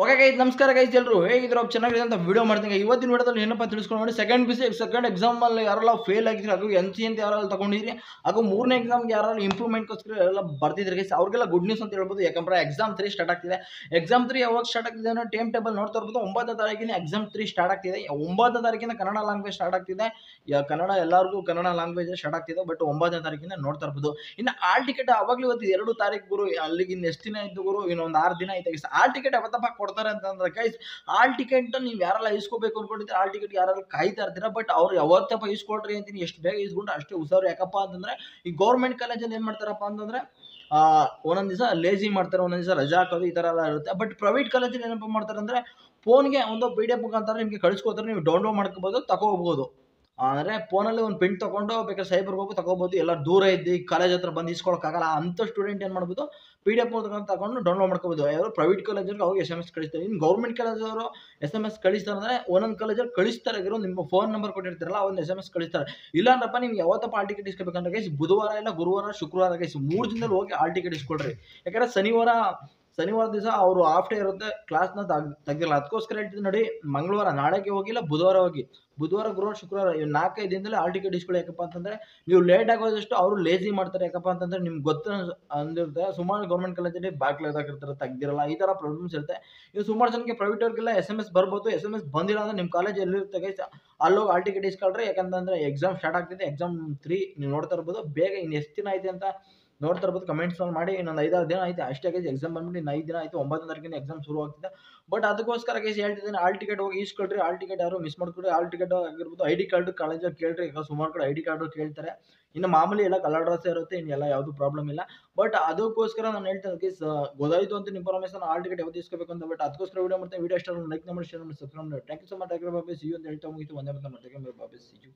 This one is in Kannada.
ಓಕೆ ಗೈಸ್, ನಮಸ್ಕಾರ ಗೈಸ್. ಎಲ್ಲರೂ ಹೇಗಿದ್ರು ಚೆನ್ನಾಗಿದೆ ಅಂತ ವಿಡಿಯೋ ಮಾಡ್ತೀನಿ. ಇವತ್ತಿನ ವಿಡಿಯೋದಲ್ಲಿ ಏನಪ್ಪ ತಿಳಿಸ್ಕೊಂಡು ನೋಡಿ, ಸೆಕೆಂಡ್ ಎಕ್ಸಾಮಲ್ಲಿ ಯಾರೆಲ್ಲ ಫೇಲ್ ಆಗಿದ್ರು, ಹಾಗೂ NC ಅಂತ ಯಾರೆಲ್ಲ ತಗೊಂಡಿದ್ರಿ, ಹಾಗೂ ಮೂರನೇ ಎಕ್ಸಾಮ್ಗೆ ಯಾರೆಲ್ಲ ಇಂಪ್ರೂವ್ಮೆಂಟ್ಗೋಸ್ಕರ ಎಲ್ಲ ಬರ್ತಿದ್ರಿ ಗೈಸ್, ಅವ್ರಿಗೆಲ್ಲ ಗುಡ್ ನ್ಯೂಸ್ ಅಂತ ಹೇಳ್ಬೋದು. ಯಾಕಂದ್ರೆ ಎಕ್ಸಾಮ್ 3 ಸ್ಟಾರ್ಟ್ ಆಗ್ತಿದೆ. ಎಕ್ಸಾಮ್ 3 ಯಾವಾಗ ಸ್ಟಾರ್ಟ್ ಆಗ್ತಿದೆ ಅನ್ನೋ ಟೈಮ್ ಟೇಬಲ್ ನೋಡ್ತಾ ಇರ್ಬೋದು. 9ನೇ ತಾರೀಕಿನ ಎಕ್ಸಾಮ್ 3 ಸ್ಟಾರ್ಟ್ ಆಗ್ತಿದೆ. 9ನೇ ತಾರೀಕಿನ ಕನ್ನಡ ಲ್ಯಾಂಗ್ವೇಜ್ ಸ್ಟಾರ್ಟ್ ಆಗ್ತಿದೆ. ಕನ್ನಡ ಎಲ್ಲರಿಗೂ ಕನ್ನಡ ಲ್ಯಾಂಗ್ವೇಜ್ ಸ್ಟಾರ್ಟ್ ಆಗ್ತಿದೆ. ಬಟ್ 9ನೇ ತಾರೀಕಿನ ನೋಡ್ತಾ ಇರ್ಬೋದು. ಇನ್ನು ಆಲ್ ಟಿಕೆಟ್ ಅವಾಗಲೂ ಇವತ್ತು 2 ತಾರೀಕು ಗುರು, ಅಲ್ಲಿಗೆ ಇನ್ನು ಎಷ್ಟು ದಿನ ಇದ್ದು ಗುರು? ಇನ್ನೊಂದು 6 ದಿನ ಐತೆ ಗೈಸ್. ಆಲ್ ಟಿಕೆಟ್ ಯಾವತ್ತಪ್ಪ ಕೊಡ್ತಾರೆ ಅಂತಂದ್ರೆ ಗೈಸ್, ಆಲ್ ಟಿಕೆಟ್ ನೀವು ಯಾರೆಲ್ಲ ಇಸ್ಕೋಬೇಕು ಅನ್ಕೊಂಡಿದ್ರೆ, ಆಲ್ ಟಿಕೆಟ್ ಯಾರೆಲ್ಲ ಕಾಯ್ತಾ ಇರ್ತೀರಾ, ಬಟ್ ಅವ್ರು ಯಾವತ್ತಪ್ಪ ಇಸ್ಕೊಳ್ರಿ ಅಂತೀನಿ, ಎಷ್ಟು ಬೇಗ ಇಸ್ಕೊಂಡು ಅಷ್ಟೇ ಹುಷಾರು. ಯಾಕಪ್ಪ ಅಂತಂದ್ರೆ ಈ ಗೌರ್ಮೆಂಟ್ ಕಾಲೇಜಲ್ಲಿ ಏನ್ ಮಾಡ್ತಾರಪ್ಪ ಅಂತಂದ್ರೆ ಒಂದೊಂದು ದಿವಸ ಲೇಜಿ ಮಾಡ್ತಾರೆ, ಒಂದೊಂದು ದಿವಸ ರಜಾ ಹಾಕೋದು, ಈ ತರ ಎಲ್ಲ ಇರುತ್ತೆ. ಬಟ್ ಪ್ರೈವೇಟ್ ಕಾಲೇಜಲ್ಲಿ ಏನಪ್ಪ ಮಾಡ್ತಾರೆ ಅಂದ್ರೆ ಫೋನ್ಗೆ ಒಂದು PDF ಮುಖಾಂತರ ನಿಮಗೆ ಕಳಿಸ್ಕೊಡ್ತಾರೆ, ನೀವು ಡೌನ್ಲೋಡ್ ಮಾಡ್ಕೋಬಹುದು, ತಗೋಬಹುದು. ಅಂದ್ರೆ ಫೋನಲ್ಲಿ ಒಂದು ಪ್ರಿಂಟ್ ತಗೊಂಡು ಬೇಕಾದ್ರೆ ಸೈಬರ್ಗೆ ಹೋಗಿ ತಗೋಬಹುದು. ಎಲ್ಲ ದೂರ ಇದ್ದು ಕಾಲೇಜ್ ಹತ್ರ ಬಂದು ಇಸ್ಕೊಳಕ್ಕಾಗಲ್ಲ ಅಂತ ಸ್ಟೂಡೆಂಟ್ ಏನ್ ಮಾಡ್ಬೋದು, PDF ಮುಖಾಂತರ ತಗೊಂಡು ಡೌನ್ಲೋಡ್ ಮಾಡ್ಕೋಬಹುದು. ಯಾರು ಪ್ರೈವೇಟ್ ಕಾಲೇಜಲ್ಲಿ ಅವ್ರಿಗೆ SMS ಕಳಿಸ್ತಾರೆ. ಇನ್ನು ಗೌರ್ಮೆಂಟ್ ಕಾಲೇಜವರು SMS ಕಳಿಸ್ತಾರೆ ಅಂದ್ರೆ ಒಂದೊಂದು ಕಾಲೇಜಲ್ಲಿ ಕಳಿಸ್ತಾರೆ ಗುರು, ನಿಮ್ಮ ಫೋನ್ ನಂಬರ್ ಕೊಟ್ಟಿರ್ತಾರಲ್ಲ ಒಂದು SMS ಕಳಿಸ್ತಾರೆ. ಇಲ್ಲ ಅಂದ್ರಪ್ಪ ನಿಮ್ಗೆ ಯಾವತ್ತಪ್ಪ ಆಲ್ ಟಿಕೆಟ್ ಇಸ್ಕೋಬೇಕಂದ್ರೆ ಗೈಸ್, ಬುಧವಾರ ಇಲ್ಲ ಗುರುವಾರ ಶುಕ್ರವಾರ ಗೈಸ್, 3 ದಿನದಲ್ಲಿ ಹೋಗಿ ಆಲ್ ಟಿಕೆಟ್ ಇಸ್ಕೊಳ್ರಿ. ಯಾಕಂದ್ರೆ ಶನಿವಾರ ದಿವಸ ಅವರು ಹಾಫ್ ಡೇ ಇರುತ್ತೆ, ಕ್ಲಾಸ್ನ ತೆಗ್ದಿಲ್ಲ. ಅದಕ್ಕೋಸ್ಕರ ಹೇಳ್ತಿದ್ದೀನಿ ನೋಡಿ, ಮಂಗಳವಾರ ನಾಳೆಗೆ ಹೋಗಿಲ್ಲ, ಬುಧವಾರ ಹೋಗಿ. ಬುಧವಾರ, ಗುರುವಾರ, ಶುಕ್ರವಾರ ಇವು 4-5 ದಿನದಲ್ಲಿ ಆಲ್ ಟಿಕೆಟ್ ಇಸ್ಕೊಳ್ಳಿ. ಯಾಕಪ್ಪ ಅಂತಂದ್ರೆ ನೀವು ಲೇಟ್ ಆಗೋದಷ್ಟು ಅವರು ಲೇಜಿ ಮಾಡ್ತಾರೆ. ಯಾಕಪ್ಪ ಅಂತಂದ್ರೆ ನಿಮ್ಗೆ ಗೊತ್ತು ಅಂದಿರುತ್ತೆ, ಸುಮಾರು ಗೌರ್ಮೆಂಟ್ ಕಾಲೇಜಲ್ಲಿ ಬಾಕ್ಲಾಗಿರ್ತಾರೆ, ತೆಗ್ದಿರಲ್ಲ, ಈ ತರ ಪ್ರಾಬ್ಲಮ್ಸ್ ಇರುತ್ತೆ. ಇನ್ನು ಸುಮಾರು ಜನಕ್ಕೆ ಪ್ರೈವೇಟ್ ಅವ್ರಿಗೆಲ್ಲ SMS ಬರ್ಬೋದು. SMS ಬಂದಿಲ್ಲ ಅಂದ್ರೆ ನಿಮ್ಮ ಕಾಲೇಜ್ ಎಲ್ಲಿರುತ್ತೆ ಗೈಸ್, ಅಲ್ಲೋಗಿ ಆಲ್ ಟಿಕೆಟ್ ಇಸ್ಕೊಳ್ರಿ. ಯಾಕಂತಂದ್ರೆ ಎಕ್ಸಾಮ್ ಸ್ಟಾರ್ಟ್ ಆಗ್ತಿದೆ. ಎಕ್ಸಾಮ್ 3 ನೀವು ನೋಡ್ತಾ ಇರ್ಬೋದು. ಬೇಗ ಇನ್ನು ಎಷ್ಟು ದಿನ ಐತೆ ಅಂತ ನೋಡ್ತಾ ಇರ್ಬೋದು. ಕಮೆಂಟ್ಸ್ ಮಾಡಿ. ಇನ್ನೊಂದು 5-6 ದಿನ ಐತೆ ಅಷ್ಟೇ ಗೈಸ್. ಎಕ್ಸಾಮ್ ಬಂದ್ಬಿಟ್ಟು ಇನ್ನು 5 ದಿನ ಆಯ್ತು. 9ನೇ ತಾರೀಕಿನ ಎಕ್ಸಾಮ್ ಶುರು ಆಗ್ತಿದೆ. ಬಟ್ ಅದಕ್ಕೋಸ್ಕರ ಗೈಸ್ ಹೇಳ್ತಿದ್ದೀನಿ, ಆಲ್ ಟಿಕೆಟ್ ಹೋಗಿ ಇಸ್ಕೊಳ್ರಿ. ಆಲ್ ಟಿಕೆಟ್ ಯಾರು ಮಿಸ್ ಮಾಡ್ಕೊಡ್ರಿ. ಆಲ್ ಟಿಕೆಟ್ ಆಗಿರ್ಬೋದು, ID ಕಾರ್ಡ್ ಕಾಲೇಜಲ್ಲಿ ಕೇಳ್ರಿ. ಈಗ ಸುಮಾರು ಕಡೆ ID ಕಾರ್ಡ್ ಕೇಳ್ತಾರೆ. ಇನ್ನು ಮಾಮೂಲಿ ಎಲ್ಲ ಕಲರ್ ಡ್ರೆಸ್ ಇರುತ್ತೆ, ಇನ್ನೆಲ್ಲ ಯಾವುದು ಪ್ರಾಬ್ಲಮ್ ಇಲ್ಲ. ಬಟ್ ಅದಕ್ಕೋಸ್ಕರ ನಾನು ಹೇಳ್ತೇನೆ ಗೈಸ್, ಗೊತ್ತಾಯ್ತು ಅಂತ ಇನ್ಫಾರ್ಮೇಷನ್, ಆಲ್ ಟಿಕೆಟ್ ಯಾವತ್ತು ಇಸ್ಕೋಬೇಕು ಅಂತ. ಬಟ್ ಅದಕ್ಕೋಸ್ಕರ ವಿಡಿಯೋ ಮಾಡ್ತೀನಿ. ವಿಡಿಯೋ ಇಷ್ಟ ಲೈಕ್ ಮಾಡಿ, ಶೇರ್ ಮಾಡಿ, ಸಬ್ಸ್ಕ್ರೈಬ್ ಮಾಡಿ. Thank you so much. See you ಅಂತ ಹೇಳ್ತಾ ಮುಗಿತು. ಒಂದೇ ಮತ್ತೆ ಮತ್ತೆ ಬಾಬೆ ಸಿ ಯು.